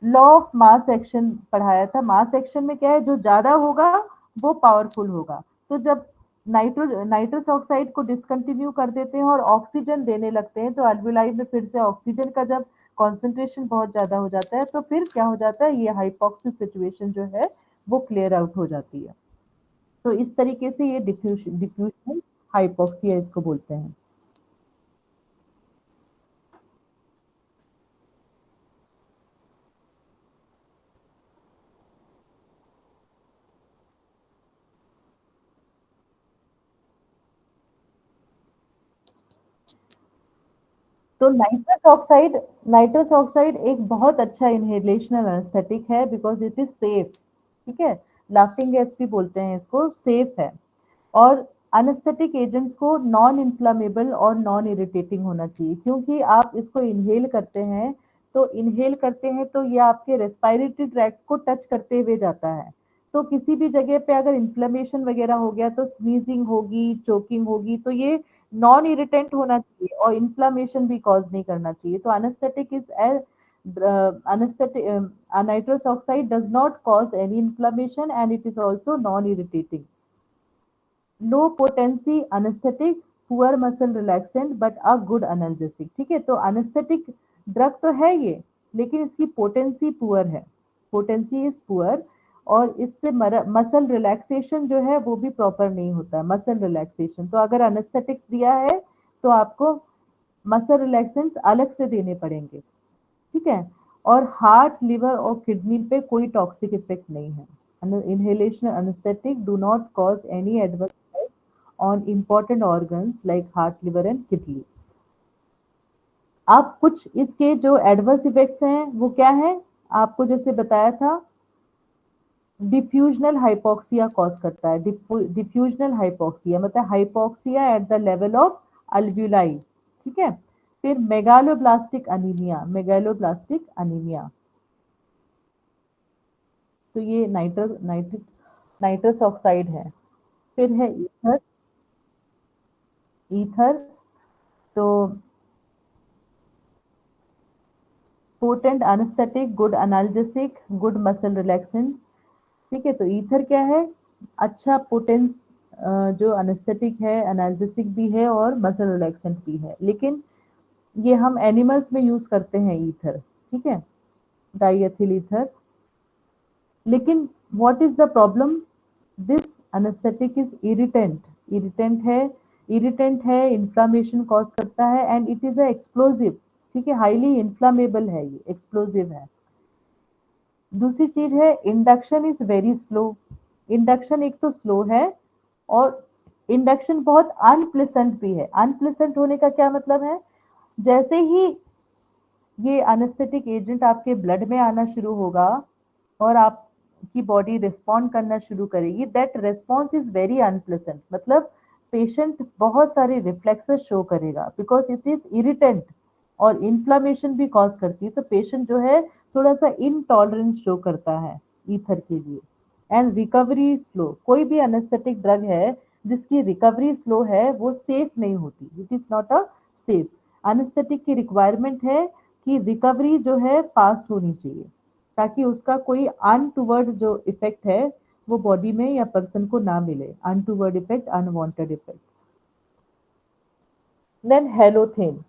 लॉ ऑफ मास एक्शन पढ़ाया था। मास एक्शन में क्या है, जो ज्यादा होगा वो पावरफुल होगा। तो जब नाइट्रस ऑक्साइड को डिसकंटिन्यू कर देते हैं और ऑक्सीजन देने लगते हैं, तो अल्वुलाई में फिर से ऑक्सीजन का जब कॉन्सेंट्रेशन बहुत ज्यादा हो जाता है तो फिर क्या हो जाता है, ये हाइपोक्सिस सिचुएशन जो है वो क्लियर आउट हो जाती है। तो इस तरीके से ये डिफ्यूजन हाइपोक्सिया इसको बोलते हैं। तो नाइट्रस ऑक्साइड एक बहुत अच्छा इनहेलेशनल एनेस्थेटिक है, बिकॉज इट इज सेफ। ठीक है, लाफिंग गैस भी बोलते हैं इसको, सेफ है। और अनेस्थेटिक एजेंट्स को नॉन इन्फ्लामेबल और नॉन इरिटेटिंग होना चाहिए, क्योंकि आप इसको इनहेल करते हैं, तो ये आपके रेस्पिरेटरी ट्रैक्ट को टच करते हुए जाता है। तो किसी भी जगह पे अगर इन्फ्लेमेशन वगैरह हो गया तो स्नीजिंग होगी, चोकिंग होगी, तो ये नॉन इरिटेंट होना चाहिए और इन्फ्लामेशन भी कॉज नहीं करना चाहिए। तो anaesthetic is anesthetic nitrous oxide does not cause any inflammation and it is also non irritating. Low potency anaesthetic, poor muscle relaxant but a good analgesic. ठीक है, तो अनेस्थेटिक ड्रग तो है ये, लेकिन इसकी पोटेंसी पुअर है, पोटेंसी इज पुअर, और इससे मसल रिलैक्सेशन जो है वो भी प्रॉपर नहीं होता, मसल रिलैक्सेशन। तो अगर अनेस्थेटिक्स दिया है तो आपको मसल रिलैक्सेंट्स अलग से देने पड़ेंगे। ठीक है, और हार्ट, लिवर और किडनी पे कोई टॉक्सिक इफेक्ट नहीं है। Inhalation anesthetic do not cause any adverse effects on important organs like heart, liver and kidney. अब कुछ इसके जो एडवर्स इफेक्ट्स हैं वो क्या है, आपको जैसे बताया था, डिफ्यूजनल हाइपोक्सिया कॉज करता है। डिफ्यूजनल हाइपोक्सिया मतलब hypoxia at the level of alveoli. ठीक है, फिर मेगालोब्लास्टिक अनीमिया, मेगालोब्लास्टिक अनीमिया, तो ये नाइट्रस ऑक्साइड है। फिर है ईथर, ईथर तो potent anaesthetic, good analgesic, good muscle relaxants. ठीक है, तो ईथर क्या है, अच्छा पोटेंस, जो अनेस्थेटिक है, एनाल्जेसिक भी है और मसल रिलैक्सेंट भी है, लेकिन ये हम एनिमल्स में यूज करते हैं ईथर। ठीक है, डाइएथिल ईथर। लेकिन what is the problem, this anaesthetic is irritant, irritant है, इन्फ्लामेशन कॉज करता है and it is a explosive. ठीक है, हाईली इन्फ्लामेबल है, ये एक्सप्लोजिव है। दूसरी चीज है induction is very slow, induction एक तो स्लो है और इंडक्शन बहुत अनप्लेसेंट भी है। अनप्लेसेंट होने का क्या मतलब है, जैसे ही ये अनेस्थेटिक एजेंट आपके ब्लड में आना शुरू होगा और आपकी बॉडी रिस्पॉन्ड करना शुरू करेगी, that response is very unpleasant, मतलब पेशेंट बहुत सारे रिफ्लेक्सेस शो करेगा बिकॉज इट इज इरिटेंट और इन्फ्लामेशन भी कॉज करती है। तो पेशेंट जो है थोड़ा सा इनटॉलरेंस शो करता है ईथर के लिए। एंड रिकवरी स्लो, कोई भी अनेस्थेटिक ड्रग है जिसकी रिकवरी स्लो है वो सेफ नहीं होती, it is not a safe. Anaesthetic की रिक्वायरमेंट है कि रिकवरी जो है फास्ट होनी चाहिए, ताकि उसका कोई अनटूवर्ड जो इफेक्ट है वो बॉडी में या पर्सन को ना मिले, untoward effect, unwanted effect. Then halothane,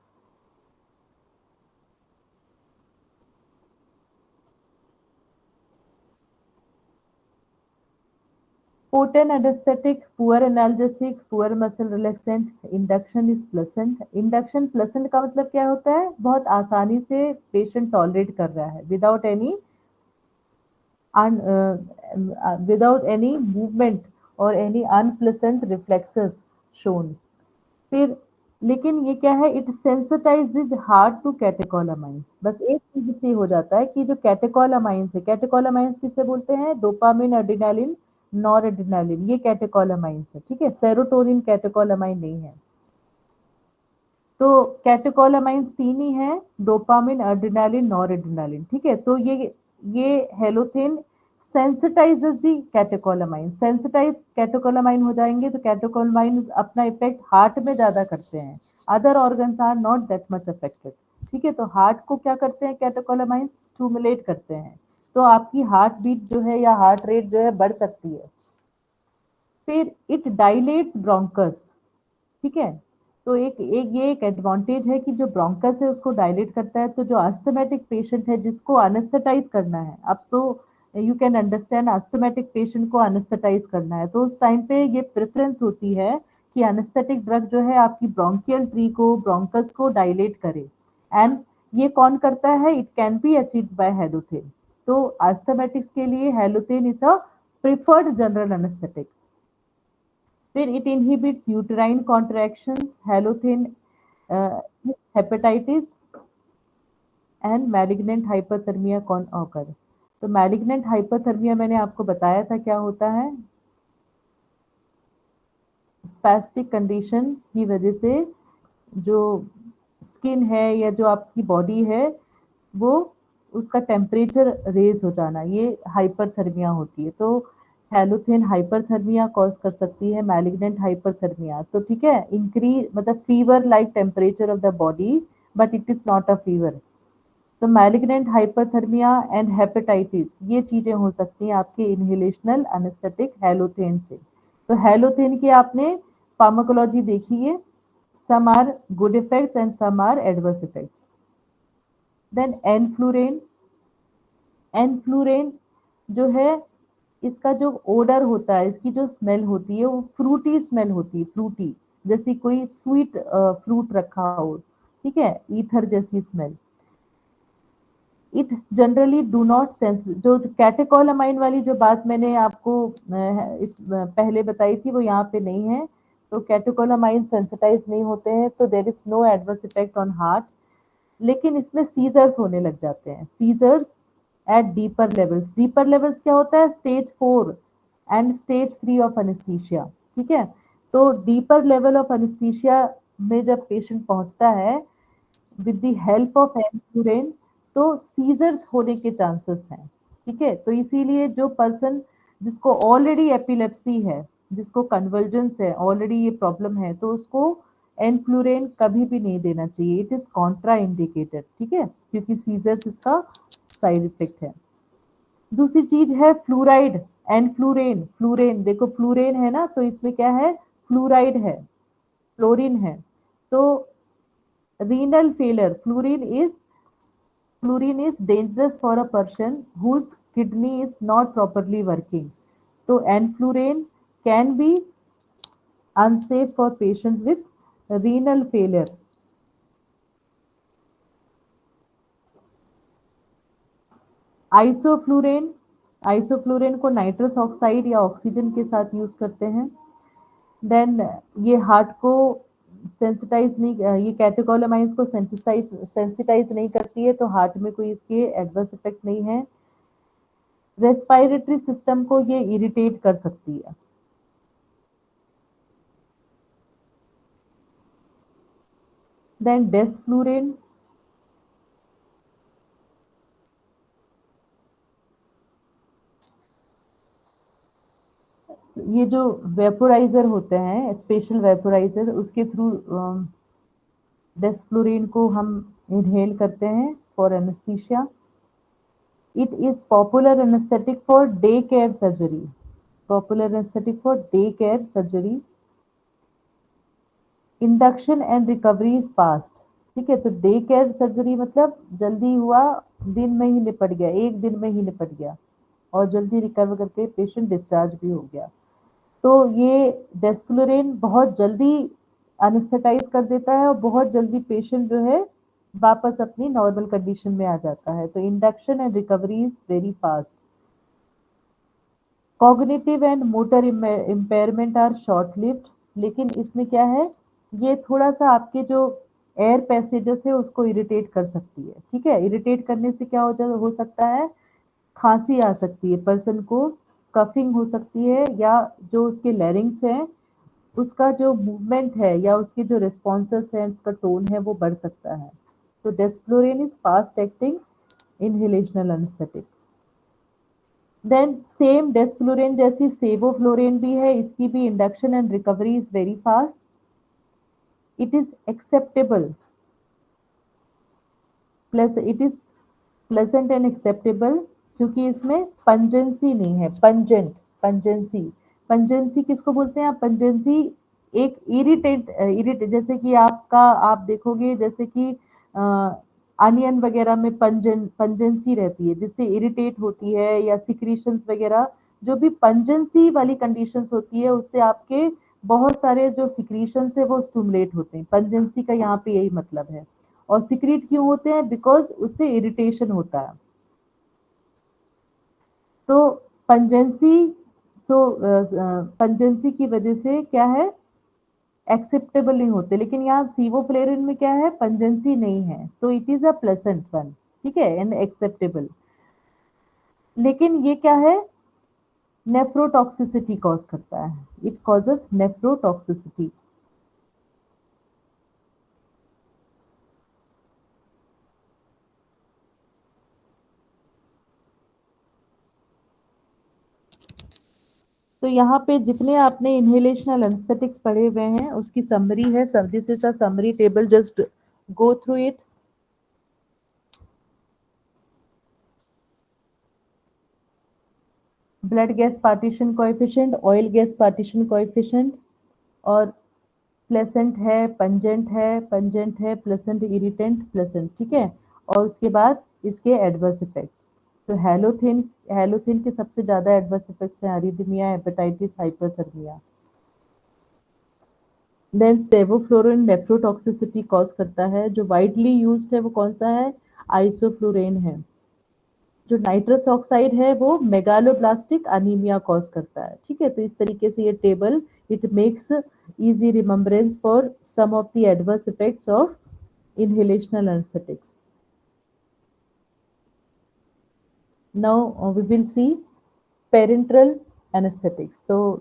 potent anesthetic, poor analgesic, poor muscle relaxant, induction is pleasant। induction pleasant का मतलब क्या होता है, बहुत आसानी से पेशेंट टॉलरेट कर रहा है without any without any movement और एनी अनप्लेसेंट रिफ्लेक्सेस शोन। फिर लेकिन ये क्या है, इट सेंसिटाइजेज हार्ट टू कैटेकोलामाइंस। बस एक चीज से हो जाता है कि जो कैटेकोलामाइंस है, कैटेकोलामाइंस किसे बोलते हैं, डोपामिन, एड्रेनालिन, नॉर एड्रेनालिन, ये कैटेकोलामाइंस है। ठीक है, सेरोटोनिन कैटेकोलामाइन नहीं है। तो कैटेकोलामाइंस तीन ही है, डोपामिन, एड्रेनालिन, नॉर एड्रेनालिन। ठीक है, तो ये हेलोथेन सेंसिटाइजेस दी कैटेकोलामाइन, सेंसिटाइज कैटेकोलामाइन हो जाएंगे तो कैटेकोलामाइन अपना इफेक्ट हार्ट में ज्यादा करते हैं, other organs are not that much affected. ठीक है, तो हार्ट को क्या करते हैं कैटेकोलामाइन, स्टिमुलेट करते हैं, तो आपकी हार्ट बीट जो है या हार्ट रेट जो है बढ़ सकती है। फिर इट डायलेट्स ब्रोंकस। ठीक है, तो एक एडवांटेज है कि जो ब्रोंकस है उसको डायलेट करता है। तो जो अस्थमेटिक पेशेंट है जिसको अनेस्थेटाइज करना है, अब so you can understand, asthmatic patient को अनेस्थेटाइज करना है तो उस टाइम पे ये प्रेफरेंस होती है कि अनेस्थेटिक ड्रग जो है आपकी ब्रोंकियल ट्री को, ब्रोंकस को डायलेट करे। एंड ये कौन करता है, it can be achieved by halothane. तो अस्थमेटिक्स के लिए halothane is a preferred general anaesthetic. फिर it inhibits uterine contractions, halothane hepatitis and malignant hyperthermia कौन ऑकर। तो मैलिग्नेंट हाइपरथर्मिया मैंने आपको बताया था क्या होता है, स्पैस्टिक कंडीशन की वजह से जो स्किन है या जो आपकी बॉडी है वो उसका टेम्परेचर रेज हो जाना, ये हाइपरथर्मिया होती है। तो हैलोथेन हाइपरथर्मिया कॉज कर सकती है, मैलिग्नेंट हाइपरथर्मिया। तो ठीक है, इंक्रीज मतलब fever like temperature of the body but it is not a fever. तो मैलिग्नेंट हाइपरथर्मिया एंड हेपेटाइटिस ये चीजें हो सकती हैं आपके इनहेलेशनल एनेस्थेटिक हैलोथेन से। तो हैलोथेन की आपने फार्माकोलॉजी देखी है, some are good effects and some are adverse effects. Then एनफ्लुरेन, एनफ्लुरेन जो है इसका जो ओडर होता है, इसकी जो स्मेल होती है वो फ्रूटी स्मेल होती है, फ्रूटी जैसी कोई स्वीट फ्रूट रखा हो, ठीक है, ईथर जैसी smell. It generally do not sense, जो कैटेकोलामाइन वाली जो बात मैंने आपको पहले बताई थी वो यहाँ पे नहीं है। तो कैटेकोलामाइन सेंसिटाइज नहीं होते हैं, तो there is no adverse effect on heart. लेकिन इसमें सीजर्स होने लग जाते हैं, seizures at deeper levels. Deeper levels क्या होता है? Stage 4 and stage 3 of anaesthesia, ठीक है। तो डीपर लेवल ऑफ एनेस्थीसिया में जब पेशेंट पहुंचता है विद द हेल्प ऑफ एनफ्लुरेन, तो सीजर्स होने के चांसेस हैं, ठीक है। तो इसीलिए जो पर्सन जिसको ऑलरेडी एपिलेप्सी है, जिसको कन्वर्जेंस है, ऑलरेडी ये प्रॉब्लम है, तो उसको एनफ्लुरेन कभी भी नहीं देना चाहिए, इट इज कॉन्ट्रा इंडिकेटेड, ठीक है, क्योंकि सीजर्स इसका साइड इफेक्ट है। दूसरी चीज है फ्लूराइड एंड फ्लूरेन। फ्लूरेन देखो, फ्लूरेन है ना, तो इसमें क्या है? फ्लूराइड है, फ्लोरीन है। तो renal failure, fluorine is dangerous for a person whose kidney is not properly working. So enflurane can be unsafe for patients with renal failure. आइसोफ्लूरेन, आइसोफ्लूरेन को नाइट्रस ऑक्साइड या ऑक्सीजन के साथ यूज करते हैं। देन ये हार्ट को सेंसिटाइज नहीं, ये कैटेकोलामाइंस को सेंसिटाइज नहीं करती है, तो हार्ट में कोई इसके एडवर्स इफेक्ट नहीं है। रेस्पिरेटरी सिस्टम को ये इरिटेट कर सकती है। देन डेस्फ्लूरेन, ये जो वेपोराइजर होते हैं, स्पेशल वेपोराइजर, उसके थ्रू डेस्फ्लूरेन को हम इनहेल करते हैं for anaesthesia. It is popular anaesthetic for day care surgery, popular anaesthetic for day care surgery. Induction and recovery is fast, ठीक है। तो डे केयर सर्जरी मतलब जल्दी हुआ, दिन में ही निपट गया, एक दिन में ही निपट गया, और जल्दी रिकवर करके पेशेंट डिस्चार्ज भी हो गया। तो ये डेस्फ्लुरेन बहुत जल्दी एनेस्थेटाइज कर देता है और बहुत जल्दी पेशेंट जो है वापस अपनी नॉर्मल कंडीशन में आ जाता है। तो induction and recovery is very fast. Cognitive and motor impairment are short lived, लेकिन इसमें क्या है, ये थोड़ा सा आपके जो एयर पैसेजेस है उसको इरिटेट कर सकती है, ठीक है। इरिटेट करने से क्या हो सकता है? खांसी आ सकती है पर्सन को, कफिंग हो सकती है, या जो उसके लैरिंग्स हैं उसका जो मूवमेंट है या उसके जो रिस्पॉन्सेस हैं, उसका टोन है, वो बढ़ सकता है। तो desflurane is fast acting inhalational anaesthetic. Then same desflurane जैसी सेवोफ्लोरेन भी है, इसकी भी induction and recovery is very fast. It is acceptable, plus it is pleasant and acceptable, क्योंकि इसमें पंजेंसी नहीं है। पंजेंसी, पंजेंसी किसको बोलते हैं? आप पंजेंसी एक जैसे कि आप देखोगे जैसे कि अनियन वगैरह में पंजेंसी रहती है जिससे इरिटेट होती है, या सिक्रीशंस वगैरह, जो भी पंजेंसी वाली कंडीशंस होती है उससे आपके बहुत सारे जो सिक्रीशंस है वो स्टिमुलेट होते हैं। पंजेंसी का यहाँ पे यही मतलब है। और सिक्रीट क्यों होते हैं? बिकॉज उससे इरिटेशन होता है। तो पंजेंसी, तो पंजेंसी की वजह से क्या है, एक्सेप्टेबल नहीं होते। लेकिन यहाँ सीवोफ्लेरिन में क्या है, पंजेंसी नहीं है, तो इट इज अ प्लेसेंट वन, ठीक है, एंड एक्सेप्टेबल। लेकिन ये क्या है, नेफ्रोटॉक्सिसिटी कॉज करता है, इट कॉजेस नेफ्रोटॉक्सिसिटी। तो यहाँ पे जितने आपने इनहेलेशनल एनेस्थेटिक्स पढ़े हुए हैं उसकी समरी है, this is a summary table, just go through it. Blood gas partition coefficient, oil gas partition coefficient, और प्लेसेंट है, पंजेंट है, प्लेसेंट इरिटेंट, प्लेसेंट, ठीक है। और उसके बाद इसके एडवर्स इफेक्ट्स। तो हेलोथिन के सबसे ज्यादा एडवर्स इफेक्ट्स हैं arrhythmia, hepatitis, hyperthermia. Then sevoflurane nephrotoxicity cause करता है, जो वाइडली यूज्ड है वो कौन सा है, आइसोफ्लोरेन है। जो नाइट्रस ऑक्साइड है वो मेगालोब्लास्टिक अनीमिया कॉज करता है, ठीक है। तो इस तरीके से ये table it makes easy remembrance for some of the adverse effects of inhalational anesthetics. Now we will see parenteral anesthetics. तो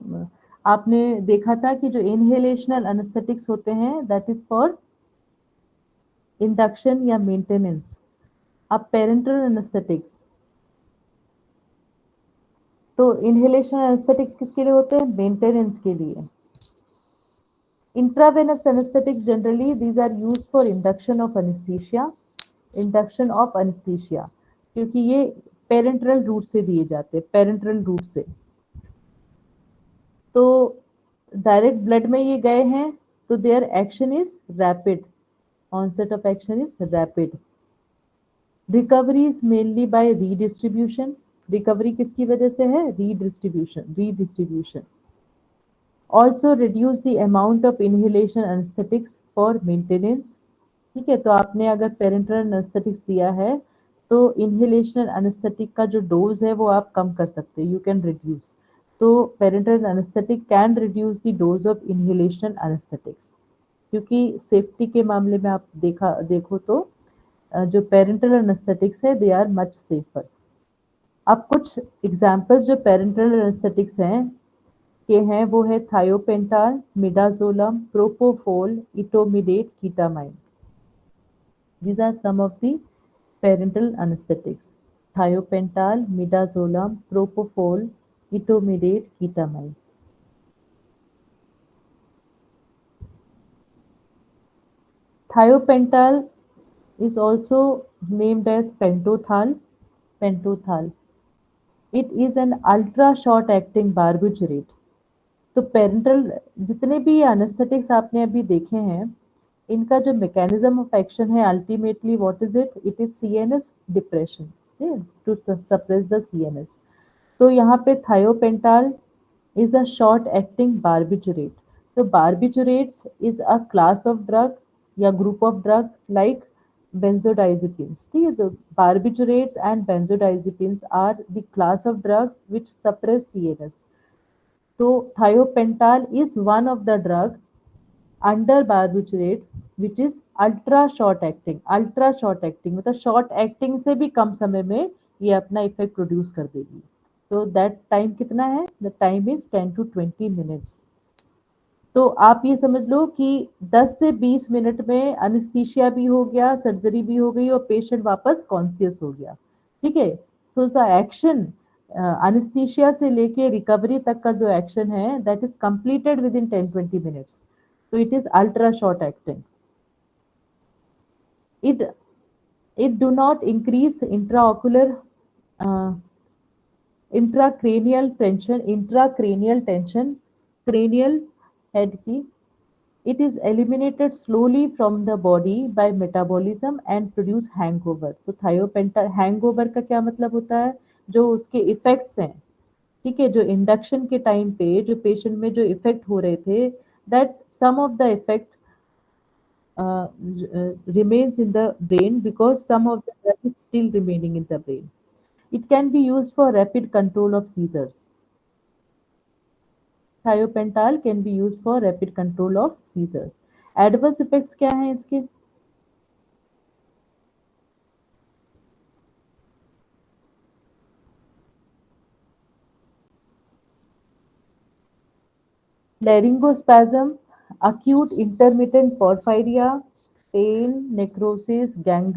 आपने देखा था कि जो inhalational anesthetics होते हैं that is for induction या maintenance। अब parenteral anesthetics, तो inhalational anesthetics किसके लिए होते हैं, maintenance के लिए। Intravenous anesthetics generally these are used for induction of anesthesia, क्योंकि ये पेरेंट्रल रूट से दिए जाते हैं, पेरेंट्रल रूट से। तो डायरेक्ट ब्लड में ये गए हैं तो their action is rapid, onset of action is rapid. Recovery is mainly by redistribution, recovery किसकी वजह से है, redistribution. Also reduce the amount of inhalation anaesthetics for maintenance, ठीक है। तो आपने अगर पेरेंटल एनेस्थेटिक्स दिया है तो इनहेलेशनल एनेस्थेटिक का जो डोज है वो आप कम कर सकते हैं, यू कैन रिड्यूस। तो parental anaesthetic can reduce the dose of inhalational anaesthetics, क्योंकि सेफ्टी के मामले में आप देखो तो जो पेरेंटल एनेस्थेटिक्स है दे आर मच सेफर। अब कुछ एग्जांपल्स जो पेरेंटल एनेस्थेटिक्स हैं के हैं वो है thiopental, midazolam, propofol, etomidate, ketamine. These are some of the parenteral anesthetics: thiopental, midazolam, propofol, etomidate, ketamine. Thiopental is also named as pentothal. Pentothal. It is an ultra short acting barbiturate. तो parenteral जितने भी anaesthetics आपने अभी देखे हैं इनका जो mechanism of action है ultimately what is it, it is CNS depression, to suppress the CNS. तो यहाँ पे thiopental is a short acting barbiturate. तो barbiturates is a class of drug या group of drug like benzodiazepines, ठीक है। तो barbiturates and benzodiazepines are the class of drugs which suppress CNS. तो thiopental is one of the drug under barbiturate which is ultra short acting मतलब short acting से भी कम समय में ये अपना इफेक्ट प्रोड्यूस कर देगी। तो दैट टाइम कितना है, the time is 10 to 20 minutes। तो आप ये समझ लो कि 10 से 20 मिनट में अनिस्थीसिया भी हो गया, सर्जरी भी हो गई और पेशेंट वापस कॉन्शियस हो गया, ठीक है। तो द एक्शन अनिस्थीसिया से लेके रिकवरी तक का जो एक्शन है that is completed with in 10-20 minutes। तो it is ultra short acting. it it do not increase intraocular uh, intracranial tension cranial head की। It is eliminated slowly from the body by metabolism and produce hangover। तो थायोपेंटा hangover का क्या मतलब होता है, जो उसके इफेक्ट्स हैं, ठीक है, जो इंडक्शन के टाइम पे जो पेशेंट में जो इफेक्ट हो रहे थे that some of the effect remains in the brain because some of the drug is still remaining in the brain. It can be used for rapid control of seizures. Thiopental can be used for rapid control of seizures. Adverse effects क्या हैं इसके, Laryngospasm, acute intermittent porphyria, pain, necrosis, gangrene.